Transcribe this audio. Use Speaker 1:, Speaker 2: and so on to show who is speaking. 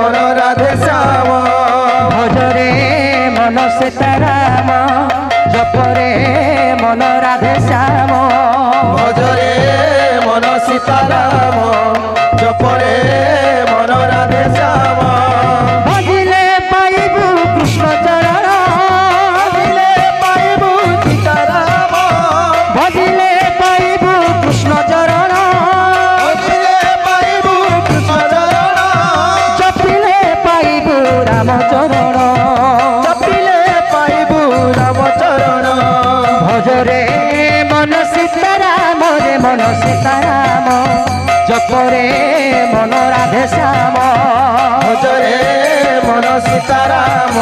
Speaker 1: মন রাধে শ্যাম
Speaker 2: ভজরে মন সীতারাম জপরে মন রাধে শ্যাম
Speaker 1: ভজরে মন সীতারাম জপরে মন রাধে শ্যাম
Speaker 2: ভজিলে পাইবু কৃষ্ণ চরণ
Speaker 1: ভজিলে পাইবু সীতারাম
Speaker 2: ভজিলে পাইবু কৃষ্ণ চরণ
Speaker 1: ভজিলে পাইবু কৃষ্ণ চরণ
Speaker 2: জপিলে পাইবু রাম চরণ
Speaker 1: জপিলে পাইবু রাম চরণ
Speaker 2: ভজরে মন সীতারাম রে মন সীতারাম জপরে মন রাধে শ্যাম
Speaker 1: ভজরে মন সীতারাম